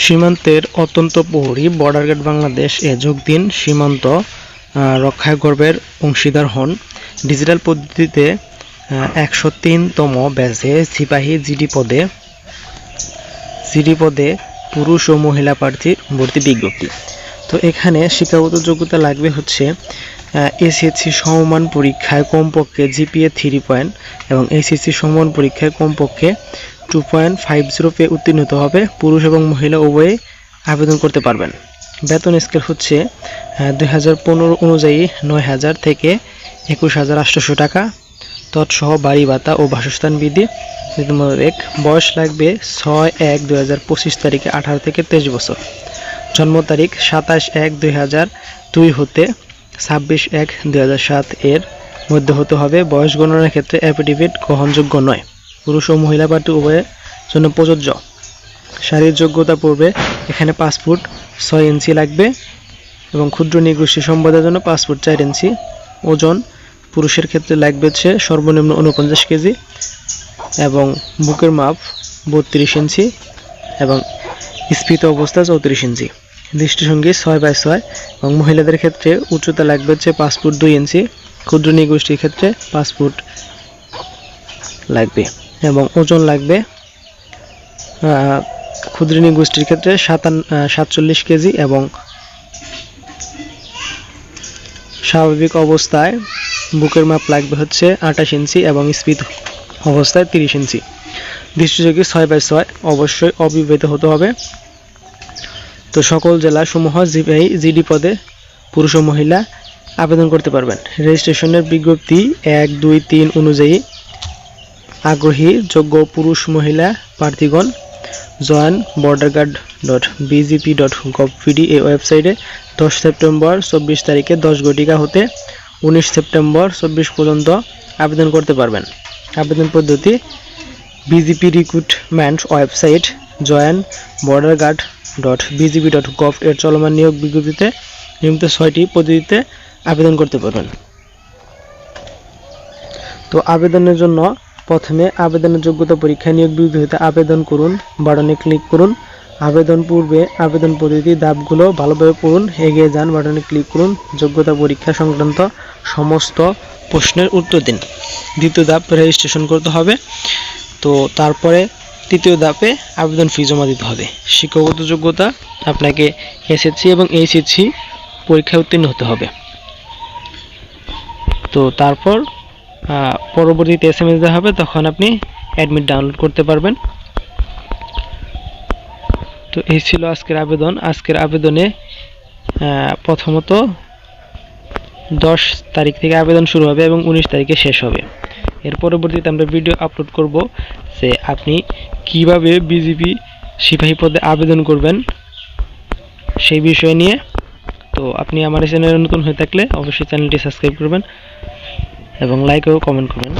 সীমান্তের অত্যন্ত প্রহরী বর্ডার গার্ড বাংলাদেশ এ যোগ দিন। সীমান্ত রক্ষায় গর্বের অংশীদার হন। ডিজিটাল পদ্ধতিতে 103তম ব্যাচে সিপাহী জিডি পদে পুরুষ ও মহিলা প্রার্থীর ভর্তি বিজ্ঞপ্তি। তো এখানে শিক্ষাগত যোগ্যতা লাগবে হচ্ছে এসএসসি সমমান পরীক্ষায় কমপক্ষে জিপিএ 3 পয়েন্ট এবং এইচএসসি সমমান পরীক্ষায় কমপক্ষে 2.50 পেয়ে উত্তীর্ণ হতে হবে। পুরুষ এবং মহিলা উভয়ে আবেদন করতে পারবেন। বেতন স্কেল হচ্ছে 2015 অনুযায়ী 9,000 থেকে 21,800 টাকা তৎসহ বাড়ি ভাতা ও বাসস্থান বিধি মোতাবেক। বয়স লাগবে 6/1/2025 তারিখে 18 থেকে 23 বছর। জন্ম তারিখ 27/1/2002 হতে 26/1/2007 এর মধ্যে হতে হবে। বয়স গণনার ক্ষেত্রে অ্যাফিডেভিট গ্রহণযোগ্য নয়। পুরুষ ও মহিলা প্রার্থী উভয়ের জন্য প্রযোজ্য। শারীরিক যোগ্যতা পড়বে এখানে 5 ফুট 6 ইঞ্চি লাগবে এবং ক্ষুদ্র নৃগোষ্ঠী সম্প্রদায়ের জন্য 5 ফুট 4 ইঞ্চি। ওজন পুরুষের ক্ষেত্রে লাগবে হচ্ছে সর্বনিম্ন 49 কেজি এবং বুকের মাপ 32 ইঞ্চি এবং স্ফীত অবস্থা 34 ইঞ্চি। দৃষ্টিভঙ্গি 6/6 এবং মহিলাদের ক্ষেত্রে উচ্চতা লাগবে হচ্ছে 5 ফুট 2 ইঞ্চি। ক্ষুদ্র নৃগোষ্ঠীর ক্ষেত্রে 5 ফুট লাগবে এবং ওজন লাগবে ক্ষুদ্র নৃগোষ্ঠীর ক্ষেত্রে 47 কেজি এবং স্বাভাবিক অবস্থায় বুকের মাপ লাগবে হচ্ছে 28 ইঞ্চি এবং স্ফীত অবস্থায় 30 ইঞ্চি। দৃষ্টিযোগী 6/6 অবশ্যই অবিবাহিত হতে হবে। তো সকল জেলা সমূহ জিডি পদে পুরুষ ও মহিলা আবেদন করতে পারবেন। রেজিস্ট্রেশনের বিজ্ঞপ্তি 1, 2, 3 অনুযায়ী আগ্রহী যোগ্য পুরুষ মহিলা প্রার্থীগণ joinborderguard.bgp.gov.pd এই ওয়েবসাইটে 10 সেপ্টেম্বর 24 তারিখে 10 ঘটিকা হতে 19 সেপ্টেম্বর 24 পর্যন্ত আবেদন করতে পারবেন। আবেদন পদ্ধতি বিজিপি রিক্রুটমেন্ট ওয়েবসাইট joinborderguard.bgp.gov এর চলমান নিয়োগ বিজ্ঞপ্তিতে নিয়মিত 6টি পদ্ধতিতে আবেদন করতে পারবেন। তো আবেদনের জন্য প্রথমে আবেদনের যোগ্যতা পরীক্ষা নিয়োগ বিজ্ঞপ্তিতে আবেদন করুন বাটনে ক্লিক করুন। আবেদন পূর্বে আবেদন পদ্ধতি ধাপগুলো ভালোভাবে পড়ুন। এগিয়ে যান বাটনে ক্লিক করুন। যোগ্যতা পরীক্ষা সংক্রান্ত সমস্ত প্রশ্নের উত্তর দিন। দ্বিতীয় ধাপ রেজিস্ট্রেশন করতে হবে। তো তারপরে তৃতীয় ধাপে আবেদন ফি জমা দিতে হবে। শিক্ষাগত যোগ্যতা আপনাকে এসএসসি এবং এইচএসসি পরীক্ষায় উত্তীর্ণ হতে হবে। তো তারপর পরবর্তীতে SMS দেওয়া হবে, তখন আপনি অ্যাডমিট ডাউনলোড করতে পারবেন। তো এই ছিল আজকের আবেদন। আজকের আবেদনে প্রথমত 10 তারিখ থেকে আবেদন শুরু হবে এবং 19 তারিখে শেষ হবে। এর পরবর্তীতে আমরা ভিডিও আপলোড করব যে আপনি কিভাবে বিজিপি সিপাহী পদে আবেদন করবেন সেই বিষয় নিয়ে। তো আপনি আমার চ্যানেলে নতুন হয়ে থাকলে অবশ্যই চ্যানেলটি সাবস্ক্রাইব করবেন এবং লাইক ও কমেন্ট করবেন।